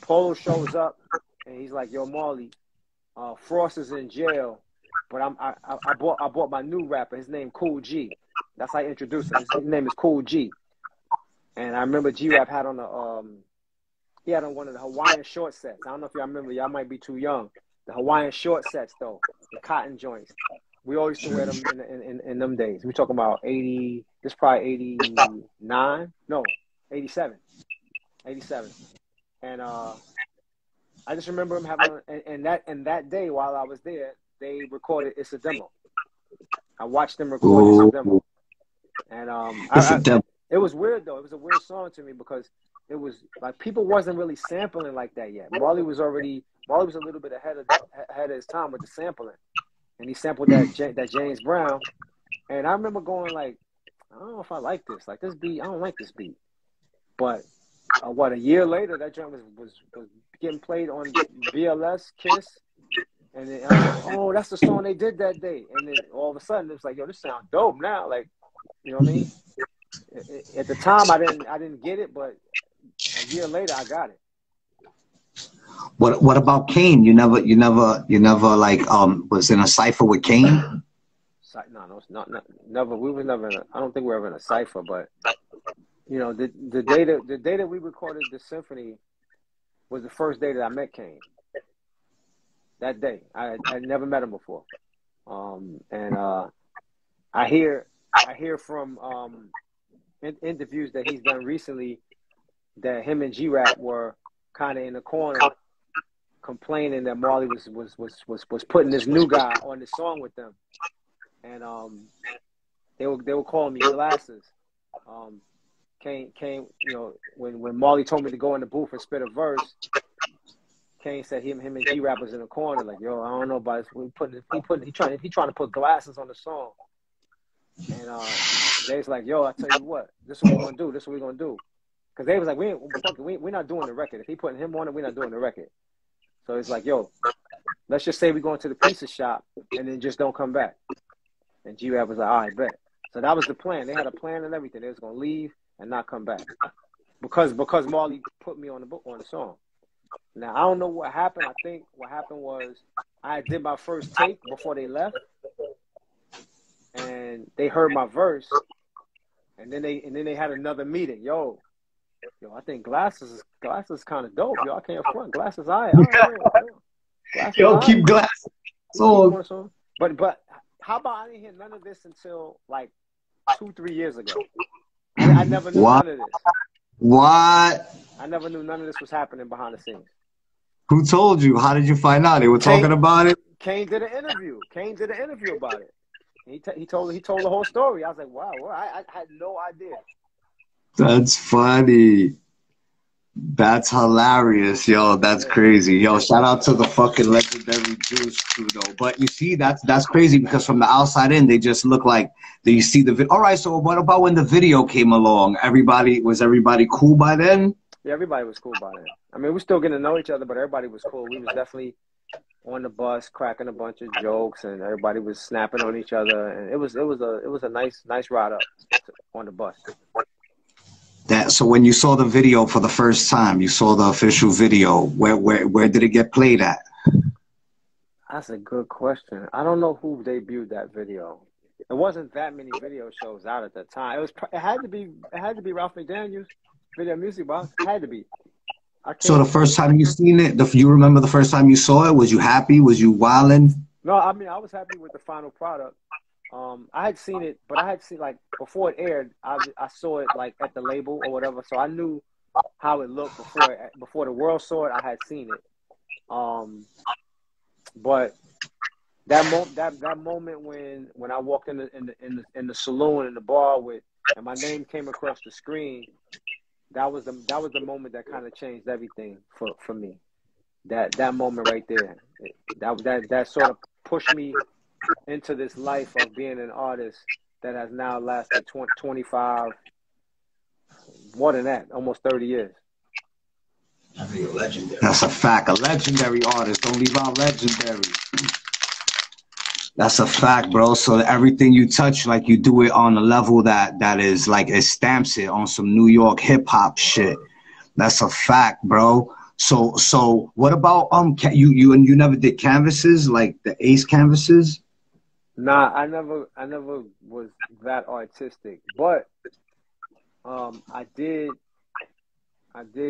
Polo shows up and he's like, "Yo, Marley, Frost is in jail, but I bought my new rapper. His name Cool G. That's how I introduced him. His name is Cool G." And I remember G-Rap had on one of the Hawaiian short sets. I don't know if y'all remember. Y'all might be too young. The Hawaiian short sets, though, the cotton joints. We always used to wear them in them days. We talking about 80. This probably 89. No, 87. 87. And I just remember him having, and that day while I was there, they recorded "It's a Demo." I watched them record "It's a Demo," and it was weird though. It was a weird song to me because it was like people wasn't really sampling like that yet. Marley was a little bit ahead of his time with the sampling, and he sampled that James Brown. And I remember going like, I don't know if I like this. Like this beat, I don't like this beat. But a year later, that joint was getting played on BLS, Kiss, and then I was like, oh, that's the song they did that day. And then all of a sudden, it was like, yo, this sounds dope now. Like, you know what I mean? At the time, I didn't get it, but a year later, I got it. What about Kane? You never like was in a cipher with Kane? No, it's not never. We was never. I don't think we were ever in a cipher, but you know, the day that we recorded the symphony was the first day that I met Kane. That day, I never met him before, and I hear from interviews that he's done recently that him and G-Rap were kind of in the corner complaining that Marley was putting this new guy on the song with them, and they were calling me Glasses. Kane, you know, when Marley told me to go in the booth and spit a verse, Kane said him and G-Rap was in the corner like, yo, I don't know about this. He trying to put Glasses on the song, and they was like, yo, I tell you what, this is what we're gonna do. This is what we're gonna do. Because they was like, we're not doing the record. If he putting him on it, we're not doing the record. So it's like, yo, let's just say we're going to the pizza shop and then just don't come back. And G-Rap was like, all right, bet. So that was the plan. They had a plan and everything. They was going to leave and not come back. Because Marley put me on the song. Now, I don't know what happened. I think what happened was I did my first take before they left. And they heard my verse. And then they had another meeting. Yo, I think Glasses kind of dope. Yo, I can't front. Glasses, all right. Yo, keep Glasses. So, but how about I didn't hear none of this until like 2-3 years ago? I never knew none of this. What? I never knew none of this was happening behind the scenes. Who told you? How did you find out? They were talking about it? Kane did an interview. About it. He told the whole story. I was like, wow, I had no idea. That's funny. That's hilarious, yo. That's crazy, yo. Shout out to the fucking legendary Juice crew, though. But you see, that's crazy because from the outside in, they just look like you see the video. All right, so what about when the video came along? Was everybody cool by then? Yeah, everybody was cool by then. I mean, we're still getting to know each other, but everybody was cool. We was definitely on the bus, cracking a bunch of jokes, and everybody was snapping on each other, and it was a nice ride up on the bus. So when you saw the video for the first time, you saw the official video, where did it get played at? That's a good question. I don't know who debuted that video. It wasn't that many video shows out at that time. It had to be Ralph McDaniel's Video Music Box. It had to be. So the first time you seen it, you remember the first time you saw it? Was you happy? Was you wildin'? No, I mean I was happy with the final product. I had seen it, but I had seen like before it aired. I saw it like at the label or whatever, so I knew how it looked before the world saw it. I had seen it, but that moment when I walked in the saloon in the bar and my name came across the screen, that was the moment that kind of changed everything for me. That moment right there, that sort of pushed me into this life of being an artist that has now lasted 25, more than that, almost 30 years. That's a fact. A legendary artist. Don't leave out legendary. That's a fact, bro. So everything you touch, like you do it on a level that is like it stamps it on some New York hip hop shit. That's a fact, bro. So what about you never did canvases like the ASE canvases? Nah, I never was that artistic, but I did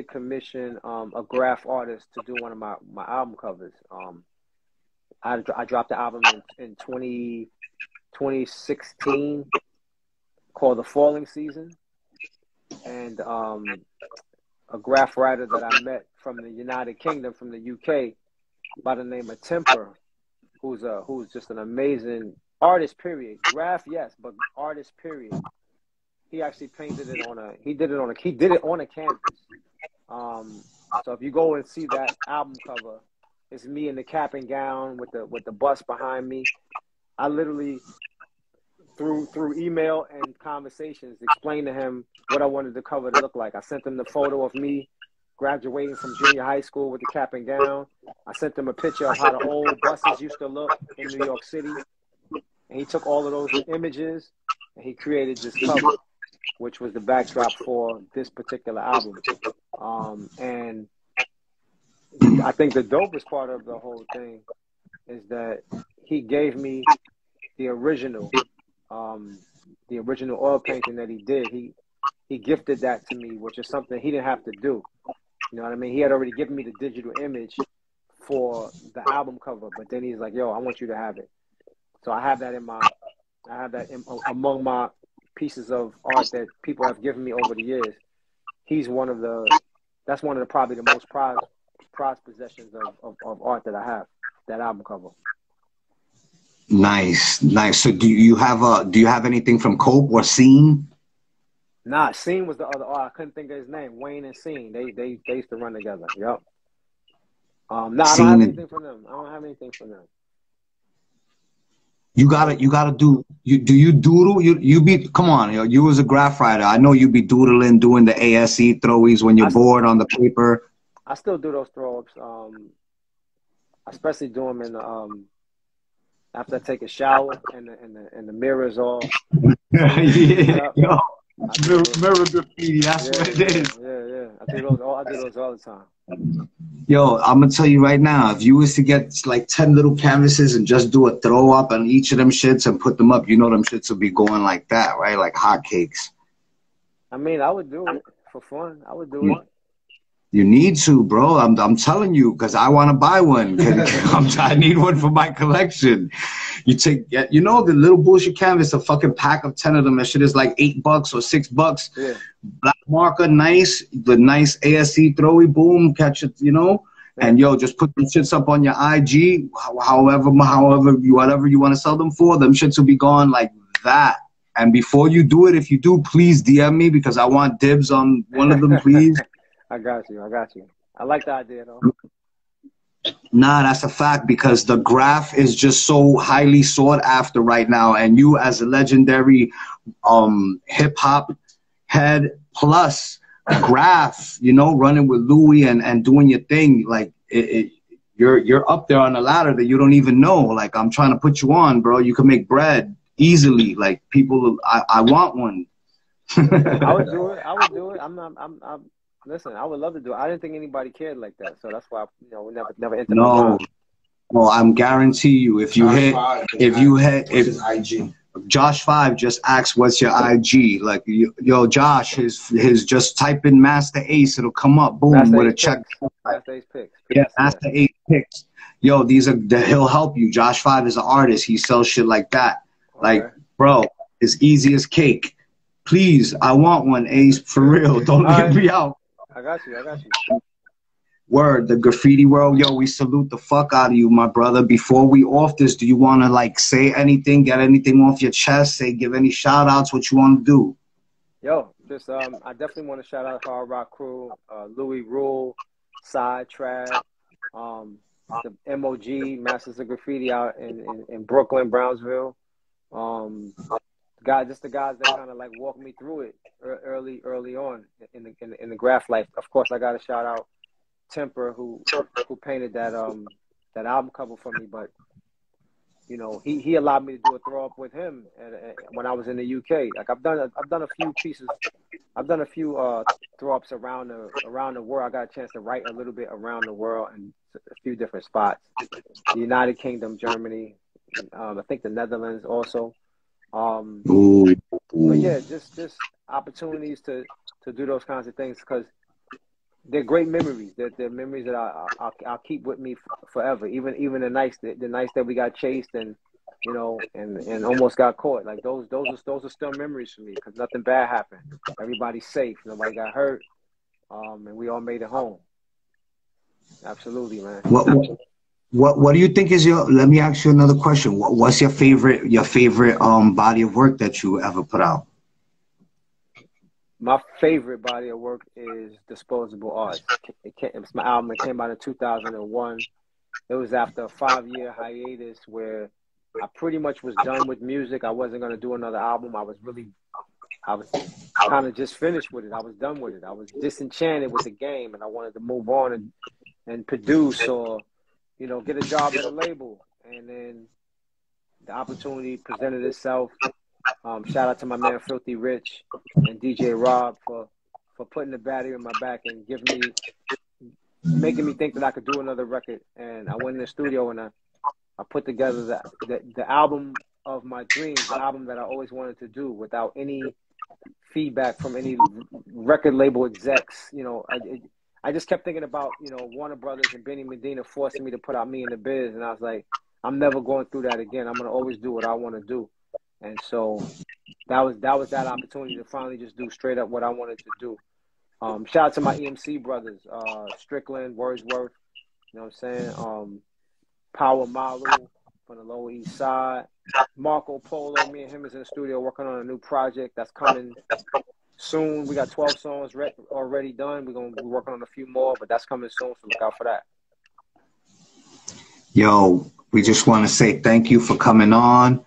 commission a graph artist to do one of my album covers. I dropped the album in 2016 called The Falling Season, and a graph writer that I met from the United Kingdom, from the UK, by the name of Temper, who's just an amazing artist. Period. Graph, yes, but artist. Period. He actually painted it on a. He did it on a canvas. So if you go and see that album cover, it's me in the cap and gown with the bus behind me. I literally through email and conversations explained to him what I wanted the cover to look like. I sent him the photo of me graduating from junior high school with the cap and gown. I sent him a picture of how the old buses used to look in New York City. And he took all of those images and he created this cover, which was the backdrop for this particular album. And I think the dopest part of the whole thing is that he gave me the original oil painting that he did. He gifted that to me, which is something he didn't have to do. You know what I mean? He had already given me the digital image for the album cover, but then he's like, "Yo, I want you to have it." So I have that among my pieces of art that people have given me over the years. That's one of the probably the most prized possessions of art that I have. That album cover. Nice. So do you have anything from Cope or Scene? Nah, Scene was the other art. I couldn't think of his name. Wayne and Scene. They used to run together. Yep. I don't have anything from them. You gotta do you doodle? Come on, you was a graph writer. I know you be doodling, doing the ASE throwies when you're bored on the paper. I still do those throw-ups. I especially do them in after I take a shower and the mirror's off. Yeah, yo. Mirror graffiti, that's what it is. Yeah. I do those all the time. Yo, I'm gonna tell you right now, if you was to get like 10 little canvases and just do a throw up on each of them shits and put them up, you know them shits will be going like that, right? Like hotcakes. I mean, I would do it for fun. I would do it. You need to, bro. I'm telling you, because I want to buy one. I need one for my collection. You know, the little bullshit canvas, a fucking pack of 10 of them. That shit is like $8 or $6. Yeah. Black marker, nice. The nice ASE throwy, boom, catch it, you know. Yeah. And yo, just put them shits up on your IG, whatever you want to sell them for. Them shits will be gone like that. And before you do it, if you do, please DM me because I want dibs on one of them, please. I got you. I like the idea, though. Nah, that's a fact because the graph is just so highly sought after right now. And you as a legendary hip hop head plus graph, you know, running with Louis and doing your thing, like you're up there on the ladder that you don't even know. Like I'm trying to put you on, bro. You can make bread easily. Like people, I want one. I would do it. Listen, I would love to do it. I didn't think anybody cared like that, so that's why we never entered. No, well, I'm guarantee you, if IG. Josh 5 just asked, "What's your IG?" Like, yo, Josh, his just type in Master Ace, it'll come up, boom, Master with Ace a check. Master Ace Picks. Yeah, Master Ace Picks. Yo, he'll help you. Josh 5 is an artist. He sells shit like that. Like, bro, it's easy as cake. Please, I want one, Ace, for real. Don't leave me out. I got you. Word, the graffiti world, yo, we salute the fuck out of you, my brother. Before we off this, do you want to like say anything, get anything off your chest, give any shout outs, what you want to do? Yo, just I definitely want to shout out Hard Rock Crew, Louis Rule, Sidetrack, the MOG, Masters of Graffiti out in Brooklyn, Brownsville. The guys that kind of like walked me through it early on in the graph life. Of course, I got to shout out Temper who painted that album cover for me. But you know, he allowed me to do a throw up with him when I was in the UK. Like I've done a few pieces. I've done a few throw ups around the world. I got a chance to write a little bit around the world in a few different spots. The United Kingdom, Germany, I think the Netherlands also. But yeah, just opportunities to do those kinds of things because they're great memories. They're memories that I'll keep with me forever. Even the nights that we got chased and you know and almost got caught. Like those are still memories for me because nothing bad happened. Everybody's safe. Nobody got hurt. and we all made it home. Absolutely, man. What do you think is your? Let me ask you another question. What's your favorite body of work that you ever put out? My favorite body of work is Disposable Arts. It's my album. It came out in 2001. It was after a 5-year hiatus where I pretty much was done with music. I wasn't going to do another album. I was kind of just finished with it. I was done with it. I was disenchanted with the game, and I wanted to move on and produce or, you know, get a job at a label. And then the opportunity presented itself. Shout out to my man Filthy Rich and DJ Rob for putting the battery in my back and making me think that I could do another record. And I went in the studio and I put together the album of my dreams, the album that I always wanted to do without any feedback from any record label execs. You know, I just kept thinking about, you know, Warner Brothers and Benny Medina forcing me to put out Me in the Biz. And I was like, I'm never going through that again. I'm going to always do what I want to do. And so that was that opportunity to finally just do straight up what I wanted to do. Shout out to my EMC brothers, Strickland, Wordsworth, you know what I'm saying? Power Malu from the Lower East Side. Marco Polo, me and him is in the studio working on a new project that's coming soon. We got 12 songs already done. We're going to be working on a few more, but that's coming soon, so look out for that. Yo, we just want to say thank you for coming on.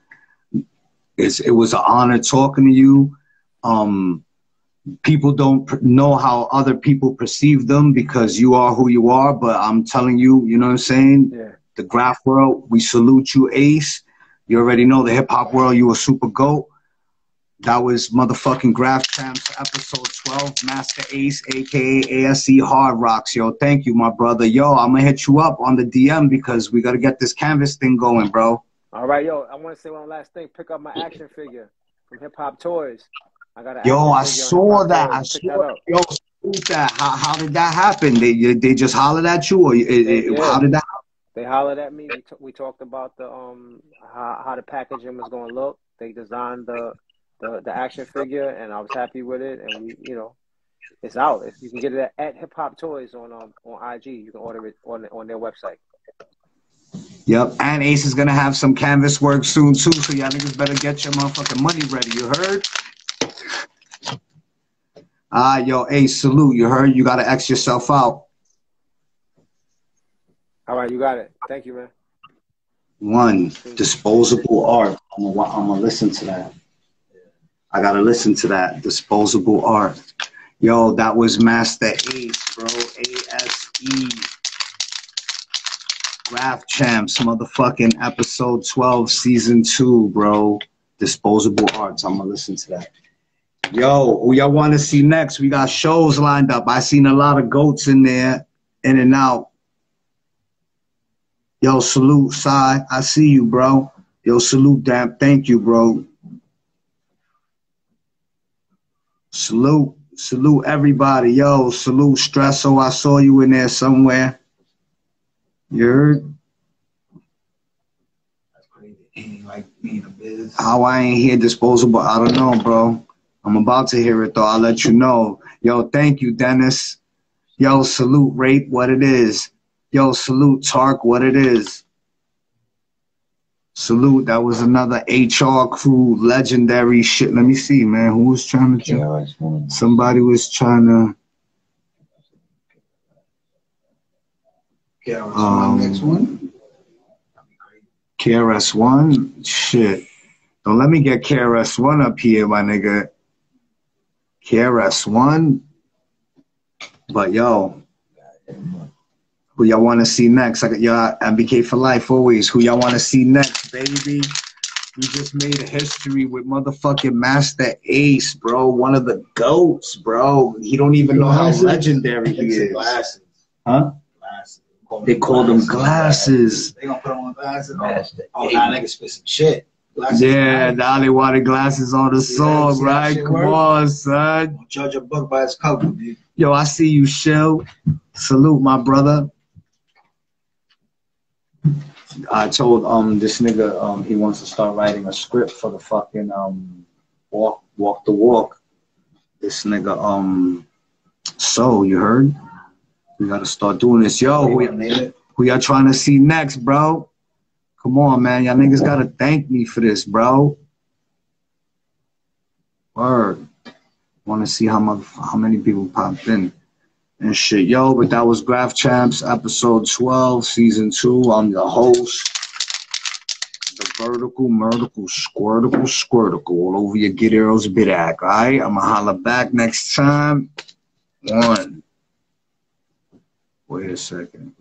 It was an honor talking to you. People don't know how other people perceive them because you are who you are, but I'm telling you, you know what I'm saying? Yeah. The graph world, we salute you, Ace. You already know the hip-hop world, you a super GOAT. That was motherfucking Graph Champs, episode 12, Master Ace, A.K.A. ASE Hard Rocks. Yo, thank you, my brother. Yo, I'm going to hit you up on the DM because we got to get this canvas thing going, bro. All right, yo, I want to say one last thing. Pick up my action figure from Hip Hop Toys. I got an I saw that. I saw that. Yo, that. How did that happen? They just hollered at you, or how did that happen? They hollered at me. We talked about the how the packaging was going to look. They designed the action figure, and I was happy with it. And we, you know, it's out. You can get it at Hip Hop Toys on IG. You can order it on their website. Yep, and Ace is gonna have some canvas work soon too, so y'all niggas better get your motherfucking money ready. You heard? Yo, Ace, salute. You heard? You gotta X yourself out. All right, you got it. Thank you, man. One, Disposable Art. I'm gonna listen to that. I gotta listen to that. Disposable Art. Yo, that was Master Ace, bro. ASE. Graph Champs, motherfucking episode 12, season 2, bro. Disposable Arts. I'm gonna listen to that. Yo, who y'all want to see next? We got shows lined up. I seen a lot of goats in there, in and out. Yo, salute, Sai. I see you, bro. Yo, salute, damn. Thank you, bro. Salute everybody. Yo, salute, Stresso. I saw you in there somewhere. You heard? That's crazy. Like me in a biz. How I ain't hear Disposable, I don't know, bro. I'm about to hear it though. I'll let you know. Yo, thank you, Dennis. Yo, salute, Rape, what it is. Yo, salute, Tark, what it is. Salute, that was another HR crew, legendary shit. Let me see, man. Who was trying to? Somebody was trying to. Next one. KRS-One? Shit. Don't let me get KRS-One up here, my nigga. KRS-One? But yo, who y'all want to see next? I got y'all MBK for life always. Who y'all want to see next, baby? We just made a history with motherfucking Master Ace, bro. One of the GOATs, bro. He don't even know how legendary he is. Glasses. Huh? Glasses. They call them glasses. They gonna put on glasses. Oh, nah, niggas spit some shit. Glasses, yeah, now they wanted glasses on the song, right? Come on, son. Don't judge a book by its cover, dude. Yo, I see you, Shell. Salute, my brother. I told this nigga he wants to start writing a script for the fucking walk the walk. This nigga So, you heard? We gotta start doing this. Yo, who y'all trying to see next, bro? Come on, man. Y'all niggas gotta thank me for this, bro. Word. Want to see how many people popped in and shit. Yo, but that was Graph Champs, episode 12, season 2. I'm your host. The vertical, murdical, squirtical, all over your Get Arrows Bidak, all right? I'm going to holla back next time. One. Wait a second.